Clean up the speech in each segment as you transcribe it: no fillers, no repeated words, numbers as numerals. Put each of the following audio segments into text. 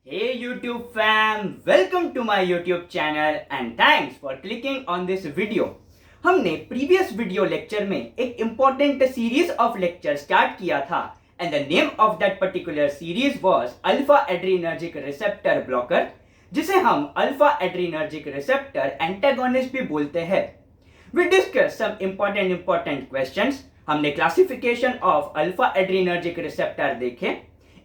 Hey YouTube fam, welcome to my YouTube channel and thanks for clicking on this video. हमने previous video lecture में एक important series of lecture start किया था and the name of that particular series was alpha adrenergic receptor blocker, जिसे हम alpha adrenergic receptor antagonist भी बोलते हैं. We discussed some important questions. हमने classification of alpha adrenergic receptor देखे.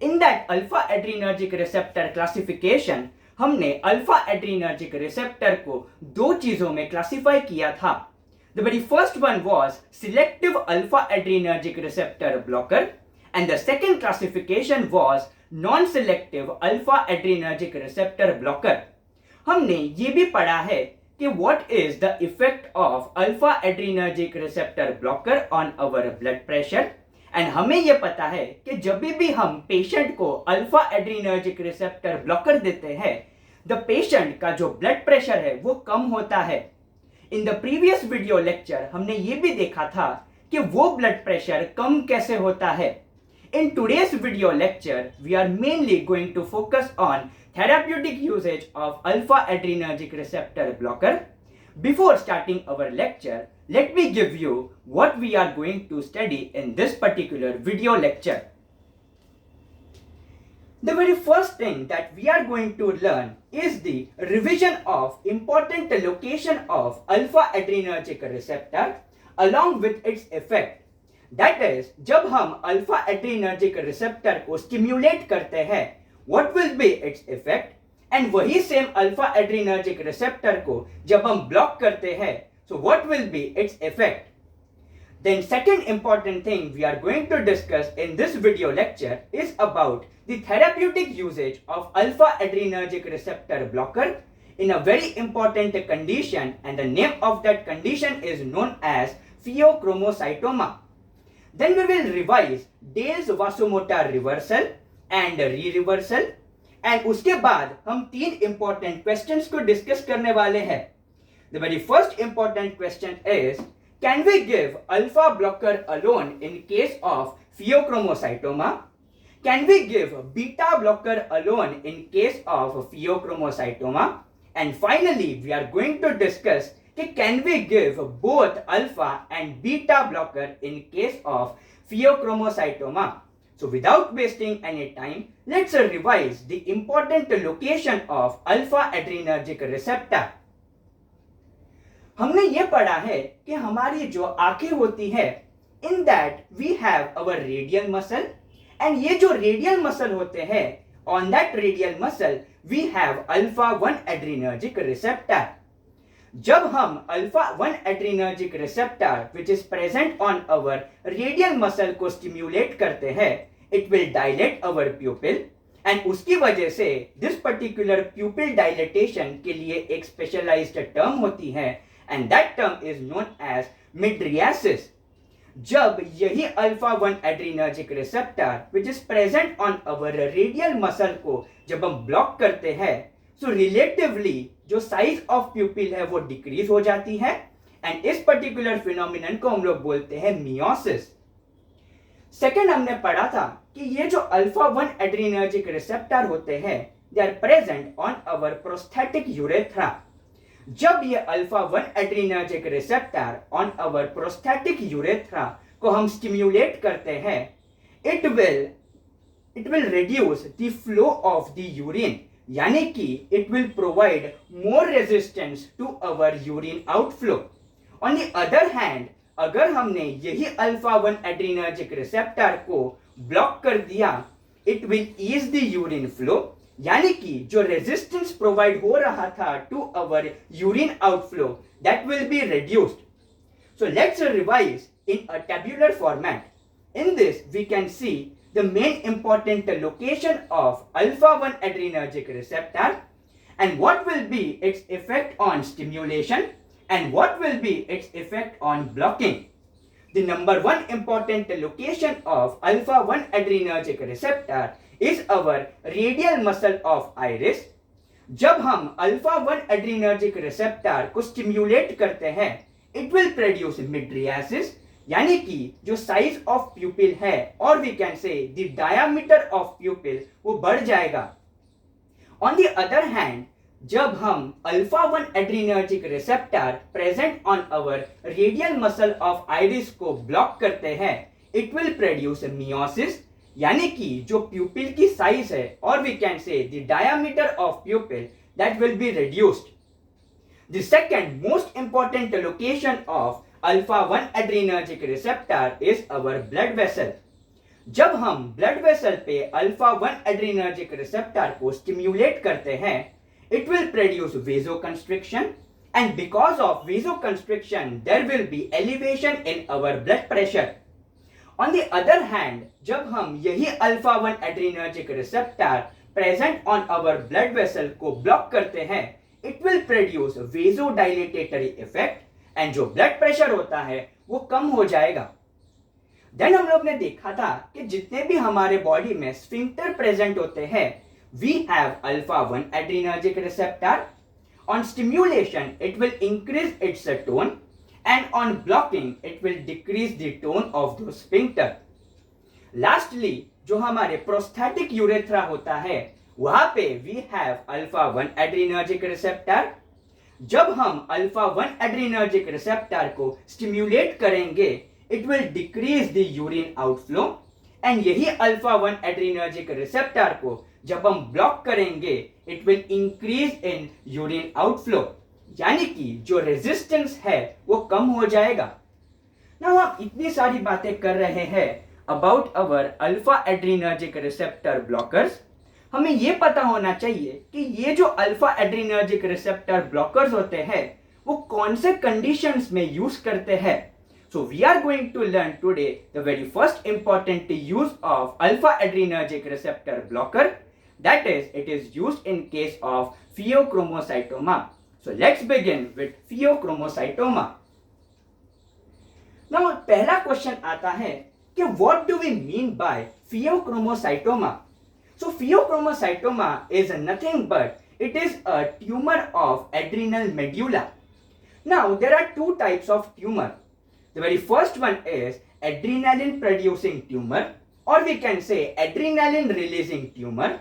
In that alpha adrenergic receptor classification, हमने alpha adrenergic receptor को दो चीजों में क्लासिफाई किया था. The very first one was selective alpha adrenergic receptor blocker and the second classification was non-selective alpha adrenergic receptor blocker. हमने ये भी पढ़ा है कि what is the effect of alpha adrenergic receptor blocker on our blood pressure. And हमें यह पता है कि जब भी हम पेशेंट को अल्फा एड्रीनर्जिक रिसेप्टर ब्लॉकर देते हैं, द पेशेंट का जो ब्लड प्रेशर है वो कम होता है. In the previous video lecture हमने ये भी देखा था कि वो ब्लड प्रेशर कम कैसे होता है. In today's video lecture we are mainly going to focus on therapeutic usage of alpha adrenergic receptor blocker. Before starting our lecture, let me give you what we are going to study in this particular video lecture. The very first thing that we are going to learn is the revision of important location of alpha adrenergic receptor along with its effect. That is, जब हम alpha adrenergic receptor को stimulate करते हैं, what will be its effect? And वही same alpha adrenergic receptor को जब हम block करते हैं, so what will be its effect. Then second important thing we are going to discuss in this video lecture is about the therapeutic usage of alpha adrenergic receptor blocker in a very important condition, and the name of that condition is known as pheochromocytoma. Then we will revise Dale's vasomotor reversal and re-reversal. And उसके बाद हम तीन important questions को discuss करने वाले हैं. The very first important question is, can we give alpha blocker alone in case of pheochromocytoma? Can we give beta blocker alone in case of pheochromocytoma? And finally we are going to discuss कि can we give both alpha and beta blocker in case of pheochromocytoma. So without wasting any time, let's revise the important location of alpha adrenergic receptor. हमने ये पढ़ा है कि हमारी जो आंखें होती है, in that we have our radial muscle, and ये जो radial muscle होते हैं, on that radial muscle we have alpha 1 adrenergic receptor. जब हम alpha 1 adrenergic receptor which is present on our radial muscle को stimulate करते हैं, it will dilate our pupil, and उसकी वजह से this particular pupil dilatation के लिए एक specialized term होती है, and that term is known as mydriasis. जब यही alpha 1 adrenergic receptor which is present on our radial muscle को जब हम block करते हैं, so relatively जो size of pupil है वो decrease हो जाती है, and इस particular phenomenon को हम लोग बोलते हैं meiosis. सेकेंड हमने पढ़ा था कि ये जो अल्फा 1 एड्रीनर्जिक रिसेप्टर होते हैं, they are present on our prosthetic urethra. जब ये alpha 1 adrenergic receptor on our prosthetic urethra को हम स्टिम्युलेट करते हैं, it will reduce the flow of the urine, यानी कि it will provide more resistance to our urine outflow. On the other hand, अगर हमने यही अल्फा 1 एड्रीनर्जिक रिसेप्टर को ब्लॉक कर दिया, it will ease the urine flow, यानी कि जो रेजिस्टेंस प्रोवाइड हो रहा था to our urine outflow, that will be reduced. So let's revise in a tabular format. In this we can see the main important location of alpha 1 adrenergic receptor and what will be its effect on stimulation and what will be its effect on blocking. The number one important location of alpha 1 adrenergic receptor is our radial muscle of iris. जब हम alpha 1 adrenergic receptor को stimulate करते हैं, it will produce mydriasis, यानी कि जो size of pupil है, और we can say the diameter of pupil, वो बढ़ जाएगा. ऑन द अदर हैंड, जब हम alpha 1 adrenergic receptor present on our radial muscle of iris को ब्लॉक करते हैं, इट विल प्रोड्यूस मियोसिस, यानी कि जो प्यूपिल की साइज है, और we can say the diameter of pupil that will be reduced. The second most important location of alpha 1 adrenergic receptor is our blood vessel. जब हम ब्लड वेसल पे alpha 1 adrenergic receptor को स्टिम्युलेट करते हैं, it will produce vasoconstriction, and because of vasoconstriction there will be elevation in our blood pressure. On the other hand, जब हम यही alpha 1 adrenergic receptor present on our blood vessel को block करते हैं, it will produce vasodilatory effect, and जो blood pressure होता है वो कम हो जाएगा. देन हम लोग ने देखा था कि जितने भी हमारे बॉडी में स्फिंक्टर प्रेजेंट होते हैं, we have alpha 1 adrenergic receptor. On stimulation it will increase its tone, and on blocking it will decrease the tone of the sphincter. Lastly, जो हमारे प्रोस्थेटिक यूरेथ्रा होता है, वहां पे we have alpha 1 adrenergic receptor. जब हम alpha 1 adrenergic receptor को stimulate करेंगे, it will decrease the urine outflow, and यही अल्फा 1 एड्रीनर्जिक रिसेप्टर को जब हम ब्लॉक करेंगे, it will increase in urine outflow, यानी कि जो रेजिस्टेंस है वो कम हो जाएगा. नाउ हम इतनी सारी बातें कर रहे हैं about our alpha adrenergic receptor blockers. हमें ये पता होना चाहिए कि ये जो अल्फा एड्रीनर्जिक रिसेप्टर ब्लॉकर्स होते हैं वो कौन से कंडीशंस में यूज करते हैं. So we are going to learn today the very first important use of alpha adrenergic receptor blocker. That is, it is used in case of pheochromocytoma. So let's begin with pheochromocytoma. Now पहला question आता है कि what do we mean by pheochromocytoma? So pheochromocytoma is nothing but it is a tumor of adrenal medulla. Now there are two types of tumor. The very first one is adrenaline producing tumor, or we can say adrenaline releasing tumor,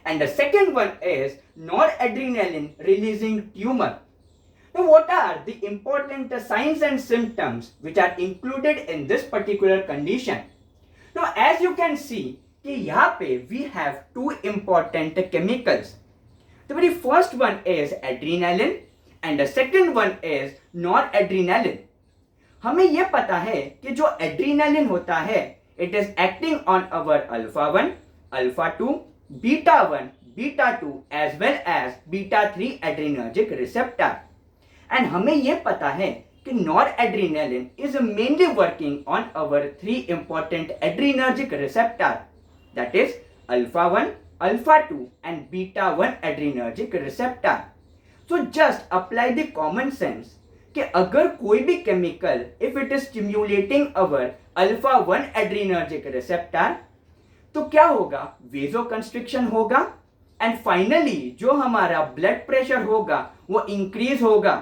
and the second one is noradrenaline releasing tumor. Now what are the important signs and symptoms which are included in this particular condition? Now as you can see कि यहाँ पे we have two important chemicals. The very first one is adrenaline and the second one is noradrenaline. हमें यह पता है कि जो adrenaline होता है, it is acting on our alpha 1, alpha 2, beta 1, beta 2 as well as beta 3 adrenergic receptor. And हमें यह पता है कि noradrenaline is mainly working on our 3 important adrenergic receptor, that is alpha 1, alpha 2 and beta 1 adrenergic receptor. So just apply the common sense कि अगर कोई भी chemical if it is stimulating our alpha 1 adrenergic receptor, तो क्या होगा, वेजो constriction होगा, and finally जो हमारा ब्लड प्रेशर होगा वो इंक्रीज होगा.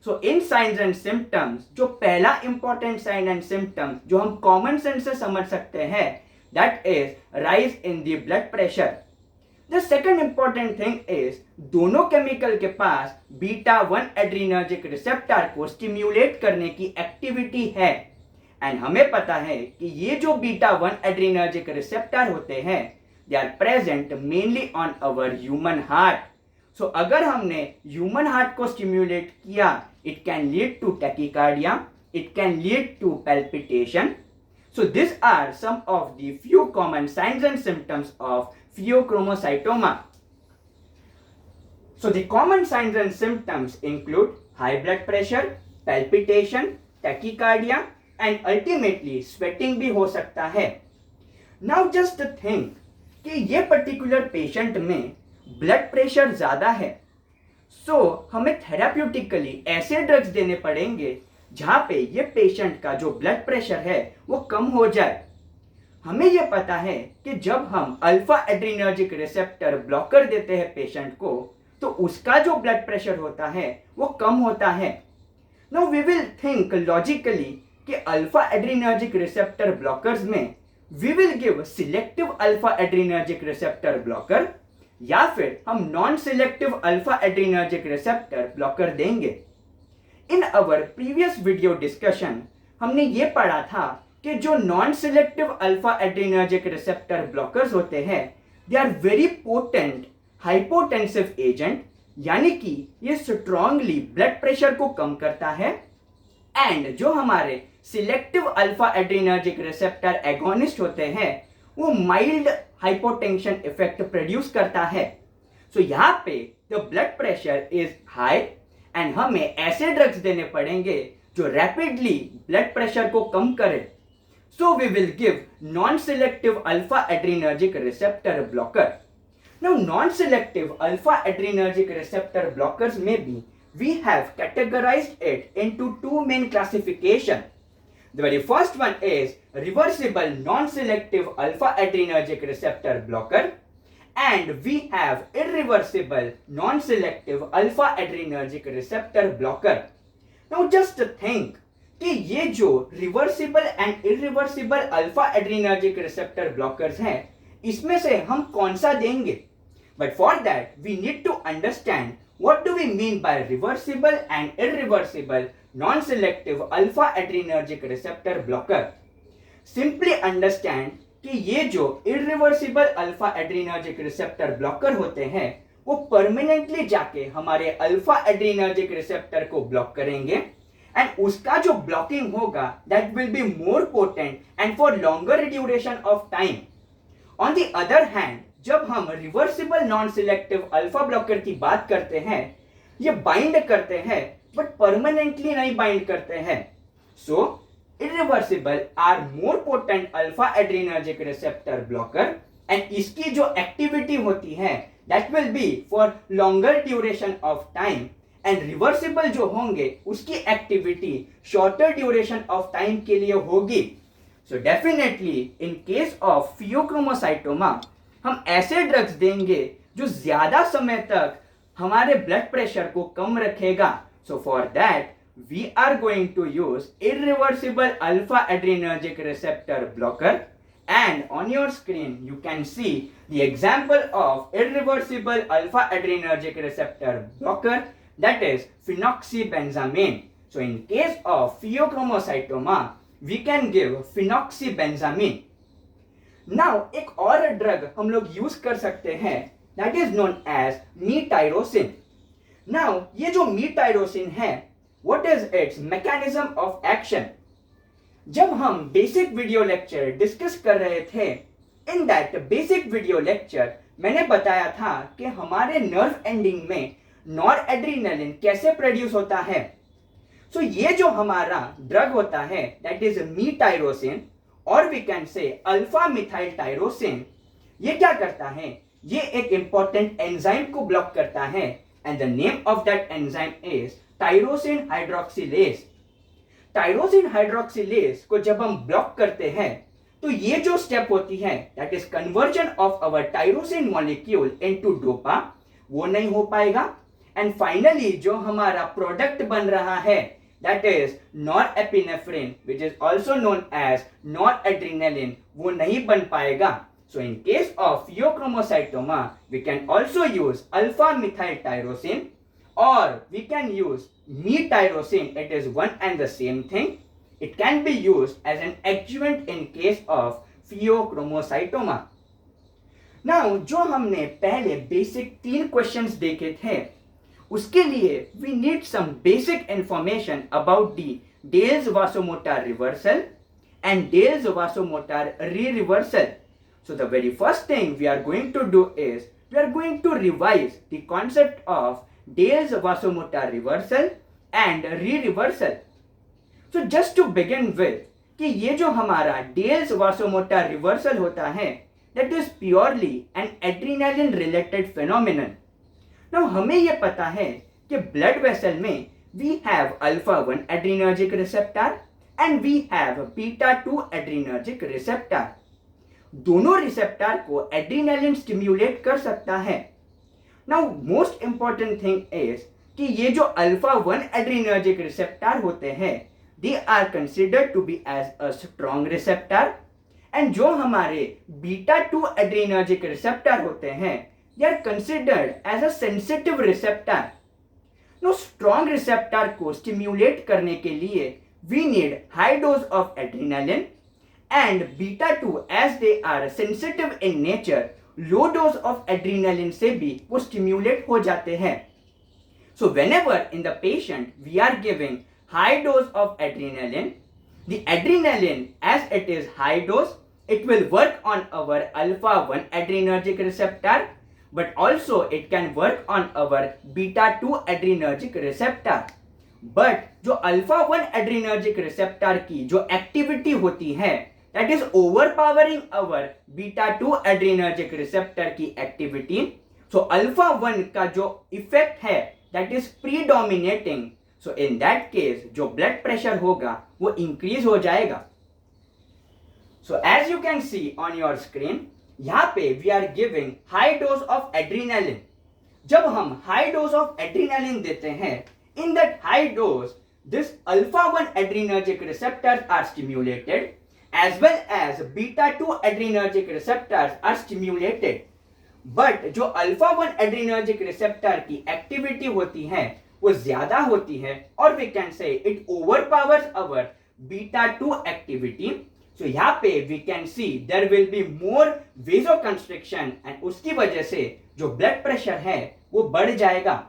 सो इन साइंस एंड सिम्टम्स, जो पहला इंपॉर्टेंट साइन एंड सिम्टम जो हम कॉमन सेंस से समझ सकते हैं, that is rise in the blood pressure. The second important thing is दोनों केमिकल के पास बीटा 1 एड्रीनर्जिक रिसेप्टर को स्टिम्युलेट करने की एक्टिविटी है, एंड हमें पता है कि ये जो बीटा 1 एड्रीनर्जिक रिसेप्टर होते हैं, they are present mainly on our human heart. So अगर हमने ह्यूमन हार्ट को स्टिम्युलेट किया, it can lead to tachycardia, it can lead to palpitation. So these are some of the few common signs and symptoms of pheochromocytoma. So the common signs and symptoms include high blood pressure, palpitation, tachycardia and ultimately sweating भी हो सकता है. Now just think कि ये particular patient में blood pressure ज़्यादा है, so हमें therapeutically ऐसे drugs देने पड़ेंगे जहां पे ये पेशेंट का जो ब्लड प्रेशर है वो कम हो जाए. हमें ये पता है कि जब हम अल्फा एड्रीनर्जिक रिसेप्टर ब्लॉकर देते हैं पेशेंट को, तो उसका जो ब्लड प्रेशर होता है वो कम होता है. Now we will think logically कि अल्फा एड्रीनर्जिक रिसेप्टर ब्लॉकर्स में we will give selective alpha adrenergic receptor blocker या फिर हम non selective alpha adrenergic receptor blocker देंगे। In our previous video discussion हमने ये पढ़ा था कि जो non selective alpha adrenergic receptor blockers होते हैं they are very potent hypotensive agent, यानी कि ये स्ट्रांगली ब्लड प्रेशर को कम करता है। एंड जो हमारे selective alpha adrenergic receptor agonist होते हैं वो माइल्ड हाइपोटेंशन इफेक्ट प्रोड्यूस करता है। सो यहाँ पे the blood pressure is high and हमें ऐसे ड्रग्स देने पड़ेंगे जो रैपिडली ब्लड प्रेशर को कम करे। So we will give non selective alpha adrenergic receptor blocker. Now non selective alpha adrenergic receptor blockers में भी we have categorized it into two main classification. The very first one is reversible non-selective alpha adrenergic receptor blocker, and we have irreversible non-selective alpha adrenergic receptor blocker. Now just think कि ये जो reversible and irreversible alpha adrenergic receptor blockers हैं इसमें से हम कौन सा देंगे? But for that we need to understand what do we mean by reversible and irreversible non-selective alpha adrenergic receptor blocker? Simply understand कि ये जो irreversible alpha adrenergic receptor blocker होते हैं वो permanently जाके हमारे alpha adrenergic receptor को block करेंगे and उसका जो blocking होगा that will be more potent and for longer duration of time. On the other hand, जब हम reversible non selective alpha blocker की बात करते हैं ये बाइंड करते हैं बट परमानेंटली नहीं बाइंड करते हैं। So irreversible are more potent alpha adrenergic receptor blocker and इसकी जो एक्टिविटी होती है that will be for longer duration of time and reversible जो होंगे उसकी activity shorter duration of time के लिए होगी। So definitely in case of pheochromocytoma हम ऐसे ड्रग्स देंगे जो ज्यादा समय तक हमारे ब्लड प्रेशर को कम रखेगा। So for that we are going to use irreversible alpha adrenergic receptor blocker and on your screen you can see the example of irreversible alpha adrenergic receptor blocker that is phenoxybenzamine. So in case of pheochromocytoma we can give phenoxybenzamine. Now एक और drug हम लोग use कर सकते हैं that is known as metyrosine. Now ये जो metyrosine है what is its mechanism of action? जब हम बेसिक वीडियो लेक्चर डिस्कस कर रहे थे in that basic video lecture मैंने बताया था कि हमारे नर्व एंडिंग में नॉर एड्रीनलिन कैसे प्रोड्यूस होता है। सो ये जो हमारा ड्रग होता है दैट इज मीटाइरोसिन और we can say alpha methyl tyrosine, ये क्या करता है? ये एक इंपॉर्टेंट एंजाइम को ब्लॉक करता है and the name of that enzyme is tyrosine hydroxylase. Tyrosine hydroxylase को जब हम ब्लॉक करते हैं तो ये जो स्टेप होती है that is conversion of our tyrosine molecule into dopa वो नहीं हो पाएगा एंड फाइनली जो हमारा प्रोडक्ट बन रहा है that is norepinephrine which is also known as noradrenaline वो नहीं बन पाएगा। So in case of pheochromocytoma we can also use alpha methyl tyrosine or we can use metyrosine, it is one and the same thing. It can be used as an adjuvant in case of pheochromocytoma. Now जो हमने पहले basic 3 questions देखे थे उसके लिए we need some basic information about the Dale's vasomotor reversal and Dale's vasomotor re-reversal. So the very first thing we are going to do is we are going to revise the concept of Dale's vasomotor reversal and re-reversal. So just to begin with कि ये जो हमारा Dale's vasomotor reversal होता है that is purely an adrenaline related phenomenon. Now हमें ये पता है कि ब्लड वेसल में we have alpha 1 adrenergic receptor and we have beta 2 adrenergic receptor. दोनों रिसेप्टर को एड्रीनालिन स्टिम्युलेट कर सकता है। Now most important thing is कि ये जो अल्फा 1 adrenergic receptor होते हैं they are considered to be as a strong receptor and जो हमारे बीटा 2 adrenergic receptor होते हैं they are considered as a sensitive receptor. Now strong receptor को stimulate करने के लिए we need high dose of adrenaline, and beta 2 as they are sensitive in nature, low dose of adrenaline से भी वो stimulate हो जाते हैं. So whenever in the patient we are giving high dose of adrenaline, the adrenaline as it is high dose, it will work on our alpha 1 adrenergic receptor, but also it can work on our beta 2 adrenergic receptor. But जो alpha 1 adrenergic receptor की जो activity होती है, that is overpowering our beta 2 adrenergic receptor की activity. So alpha 1 का जो effect है, that is predominating. So in that case जो blood pressure होगा वो increase हो जाएगा. So as you can see on your screen, यहाँ पे we are giving high dose of adrenaline. जब हम high dose of adrenaline देते हैं, in that high dose, this alpha 1 adrenergic receptors are stimulated, as well as beta 2 adrenergic receptors are stimulated. But जो alpha 1 adrenergic receptor की activity होती है, वो ज्यादा होती है, और we can say it overpowers our beta 2 activity. So यहाँ पे we can see there will be more vasoconstriction, and उसकी वजह से जो blood pressure है वो बढ़ जाएगा.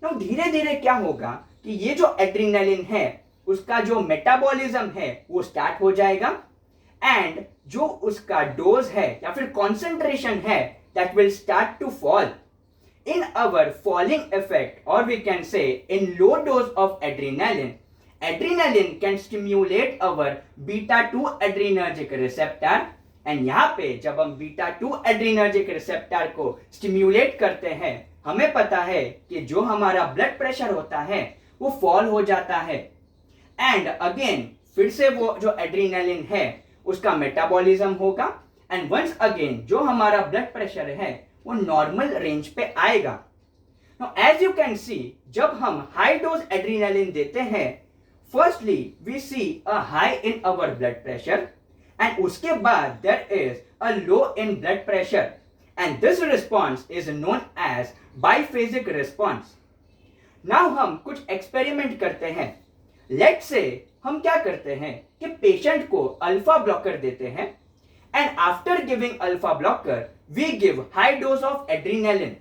Now धीरे धीरे क्या होगा कि ये जो एड्रीनालिन है उसका जो मेटाबॉलिज्म है वो स्टार्ट हो जाएगा, एंड जो उसका डोज है या फिर कॉन्सेंट्रेशन है that will start to fall. In our falling effect, or we can say in low dose of adrenaline, adrenaline can stimulate our beta 2 adrenergic receptor, and यहाँ पे जब हम beta 2 adrenergic receptor को stimulate करते हैं, हमें पता है कि जो हमारा blood pressure होता है वो fall हो जाता है, and again फिर से वो जो adrenaline है उसका metabolism होगा, and once again जो हमारा blood pressure है वो normal range पे आएगा. Now as you can see, जब हम high dose adrenaline देते हैं, firstly we see a high in our blood pressure, and उसके बाद there is a low in blood pressure, and this response is known as biphasic response. Now हम कुछ experiment करते हैं. Let's say हम क्या करते हैं कि patient को alpha blocker देते हैं, and after giving alpha blocker we give high dose of adrenaline.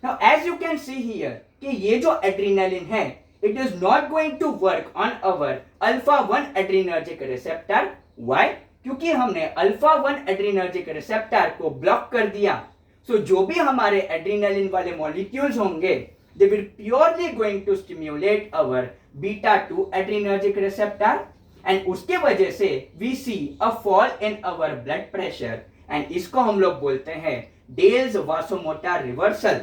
Now as you can see here कि ये जो adrenaline है, it is not going to work on our alpha 1 adrenergic receptor. Why? क्योंकि हमने alpha 1 adrenergic receptor को block कर दिया. So जो भी हमारे adrenaline वाले molecules होंगे, they will purely going to stimulate our beta 2 adrenergic receptor, and उसके वजह से we see a fall in our blood pressure, and इसको हम लोग बोलते हैं Dale's vasomotor reversal.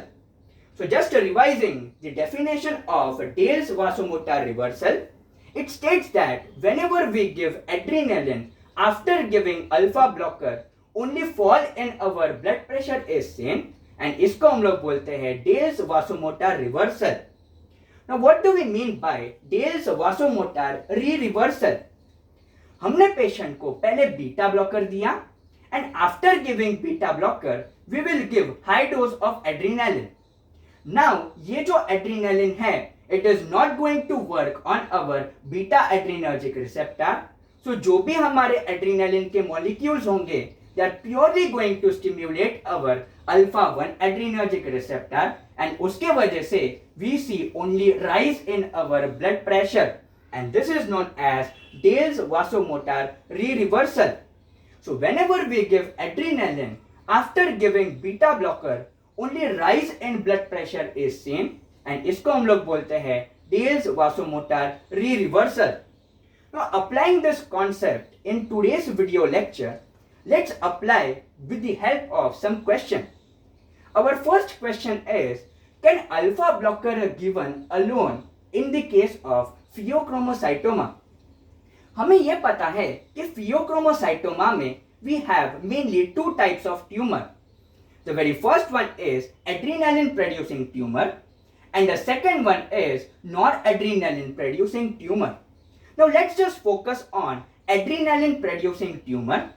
So just revising the definition of Dale's vasomotor reversal, it states that whenever we give adrenaline after giving alpha blocker, only fall in our blood pressure is seen, and इसको हम लोग बोलते हैं Dale's vasomotor reversal. Now what do we mean by Dale's vasomotor re-reversal? हमने patient को पहले beta blocker दिया, and after giving beta blocker we will give high dose of adrenaline. Now ये जो adrenaline है, it is not going to work on our beta adrenergic receptor. So जो भी हमारे adrenaline के molecules होंगे, they are purely going to stimulate our alpha 1 adrenergic receptor, and उसके वजह से we see only rise in our blood pressure, and this is known as Dale's vasomotor re-reversal. So whenever we give adrenaline after giving beta blocker, only rise in blood pressure is seen, and इसको हम लोग बोलते हैं Dale's vasomotor re-reversal. Now applying this concept in today's video lecture, let's apply with the help of some question. Our first question is, can alpha blocker given alone in the case of pheochromocytoma? हमें यह पता है कि pheochromocytoma में we have mainly two types of tumor. The very first one is adrenaline producing tumor, and the second one is noradrenaline producing tumor. Now let's just focus on adrenaline producing tumor.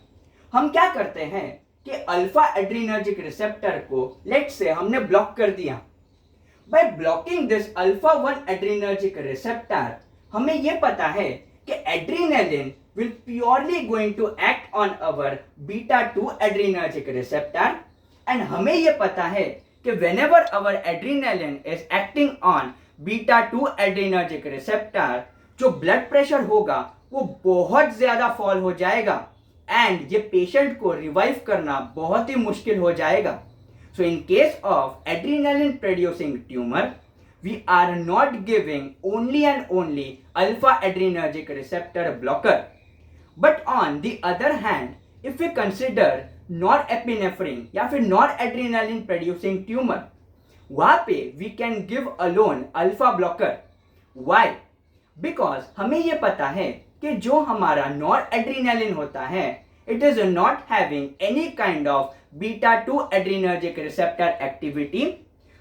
हम क्या करते हैं कि alpha adrenergic receptor को late से हमने block कर दिया। By blocking this alpha 1 adrenergic receptor हमें यह पता है कि adrenaline will purely going to act on our beta 2 adrenergic receptor and हमें यह पता है कि whenever our adrenaline is acting on beta 2 adrenergic receptor जो ब्लड प्रेशर होगा वो बहुत ज्यादा फॉल हो जाएगा एंड ये पेशेंट को रिवाइव करना बहुत ही मुश्किल हो जाएगा। So in case of adrenaline producing tumour we are not giving only and only alpha adrenergic receptor blocker. But on the other hand, if we consider norepinephrine या फिर noradrenaline producing tumor, वहाँ पे we can give alone alpha blocker. Why? Because हमें ये पता है कि जो हमारा noradrenaline होता है, it is not having any kind of beta 2 adrenergic receptor activity.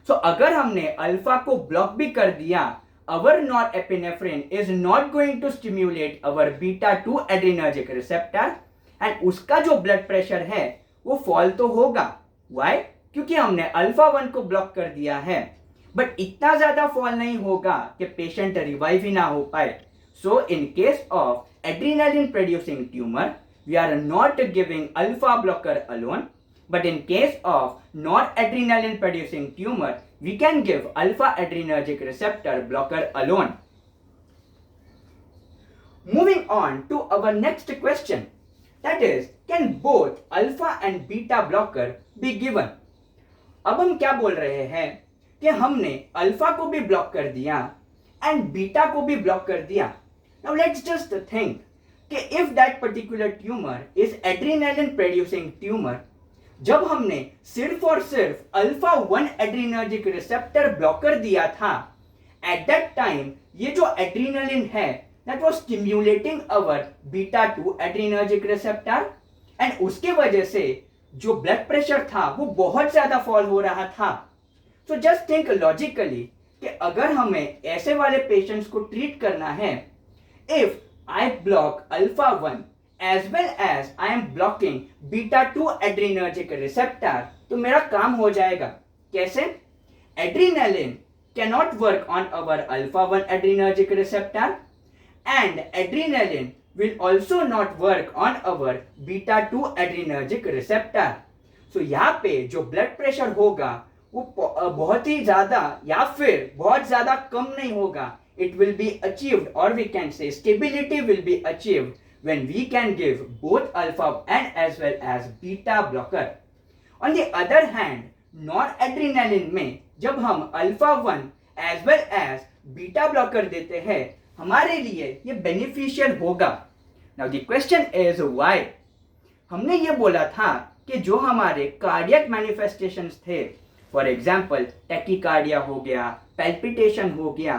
So अगर हमने अल्फा को ब्लॉक भी कर दिया, our norepinephrine is not going to stimulate our beta 2 adrenergic receptor and उसका जो ब्लड प्रेशर है वो फॉल तो होगा। Why? क्योंकि हमने अल्फा 1 को ब्लॉक कर दिया है, बट इतना ज्यादा फॉल नहीं होगा कि पेशेंट रिवाइव ही ना हो पाए। So in case of adrenaline producing tumour we are not giving alpha blocker alone, but in case of noradrenaline producing tumor we can give alpha adrenergic receptor blocker alone. Moving on to our next question, that is, can both alpha and beta blocker be given? अब हम क्या बोल रहे हैं कि हमने alpha को भी ब्लॉक कर दिया एंड बीटा को भी ब्लॉक कर दिया। Now let's just think कि if that particular tumor is adrenaline producing tumor, जब हमने सिर्फ और सिर्फ अल्फा 1 एड्रीनर्जिक रिसेप्टर ब्लॉकर दिया था, एट दैट टाइम ये जो एड्रीनलिन है that was stimulating our beta 2 adrenergic receptor and उसके वजह से जो ब्लड प्रेशर था वो बहुत ज्यादा फॉल हो रहा था। सो जस्ट थिंक लॉजिकली कि अगर हमें ऐसे वाले पेशेंट्स को ट्रीट करना है, if I block alpha 1 as well as I am blocking beta 2 adrenergic receptor, तो मेरा काम हो जाएगा। कैसे? Adrenaline cannot work on our alpha 1 adrenergic receptor and adrenaline will also not work on our beta 2 adrenergic receptor. So यहाँ पे जो blood pressure होगा वो बहुत ही ज्यादा या फिर बहुत ज्यादा कम नहीं होगा। It will be achieved, or we can say stability will be achieved when we can give both alpha and as well as beta blocker. On the other hand, noradrenaline में जब हम alpha 1 as well as beta blocker देते हैं, हमारे लिए ये beneficial होगा। Now the question is why? हमने ये बोला था कि जो हमारे कार्डियक मैनिफेस्टेशंस थे, फॉर एग्जाम्पल टैकीकार्डिया हो गया, पैल्पिटेशन हो गया,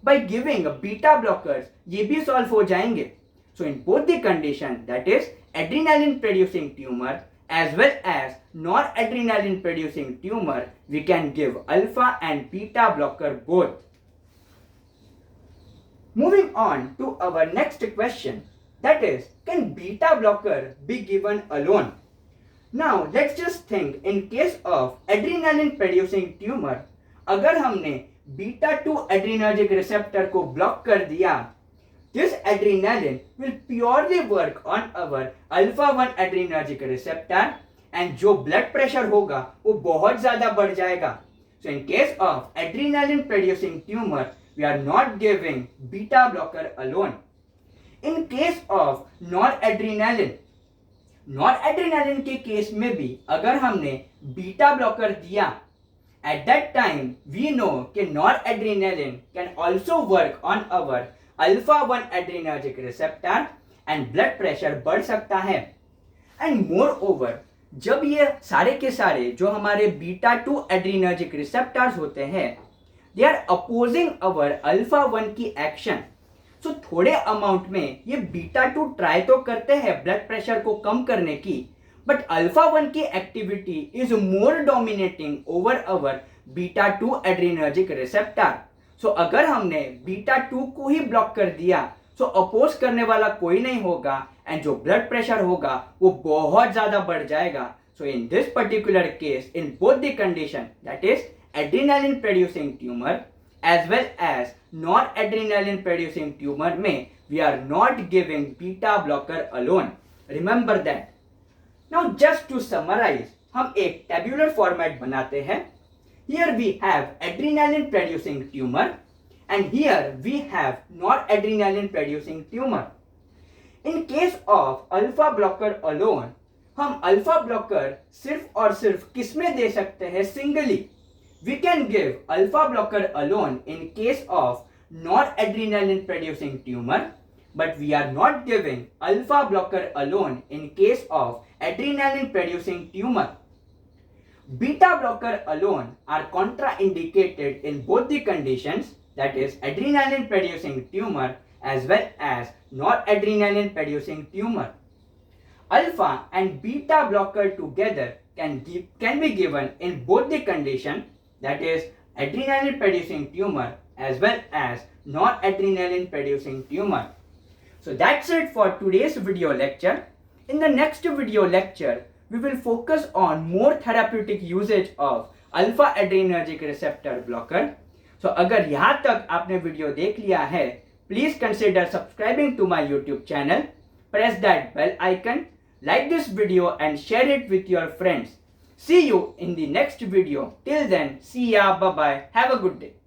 बाय गिविंग बीटा ब्लॉकर्स ये भी सॉल्व हो जाएंगे। So in both the condition, that is adrenaline producing tumor as well as noradrenaline producing tumor, we can give alpha and beta blocker both. Moving on to our next question, that is, can beta blocker be given alone? Now let's just think in case of adrenaline producing tumor, अगर हमने beta 2 adrenergic receptor को block कर दिया, this adrenaline will purely work on our alpha 1 adrenergic receptor and जो blood pressure होगा वो बहुत ज़्यादा बढ़ जाएगा। So in case of adrenaline producing tumor, we are not giving beta blocker alone. In case of noradrenaline, noradrenaline के case में भी अगर हमने बीटा ब्लॉकर दिया, at that time we know कि noradrenaline can also work on our alpha 1 adrenergic receptor and blood pressure बढ़ सकता है। एंड मोर ओवर जब ये सारे के सारे जो हमारे बीटा 2 एड्रीनर्जिक रिसेप्टर्स होते हैं, they are opposing our alpha 1 की एक्शन। सो थोड़े अमाउंट में ये बीटा 2 ट्राई तो करते हैं ब्लड प्रेशर को कम करने की, बट अल्फा 1 की activity is more dominating over our beta 2 adrenergic receptor. So अगर हमने बीटा 2 को ही ब्लॉक कर दिया, सो अपोज करने वाला कोई नहीं होगा एंड जो ब्लड प्रेशर होगा वो बहुत ज्यादा बढ़ जाएगा। So in this particular case, in both the condition, that is adrenaline producing tumor as well as noradrenaline producing tumor में we are not giving beta blocker alone. Remember that. Now just to summarize, हम एक tabular format बनाते हैं. Here we have adrenaline producing tumor and here we have noradrenaline producing tumor. In case of alpha blocker alone, हम alpha blocker सिर्फ और सिर्फ किसमें दे सकते हैं? Singly. We can give alpha blocker alone in case of not adrenaline producing tumour, but we are not giving alpha blocker alone in case of adrenaline producing tumour. Beta blocker alone are contraindicated in both the conditions, that is adrenaline producing tumor as well as noradrenaline producing tumor. Alpha and beta blocker together can be given in both the condition, that is adrenaline producing tumor as well as noradrenaline producing tumor. So that's it for today's video lecture. In the next video lecture, we will focus on more therapeutic usage of alpha adrenergic receptor blocker. So अगर यहाँ तक आपने video देख लिया है, please consider subscribing to my YouTube channel. Press that bell icon. Like this video and share it with your friends. See you in the next video. Till then, see ya, bye bye. Have a good day.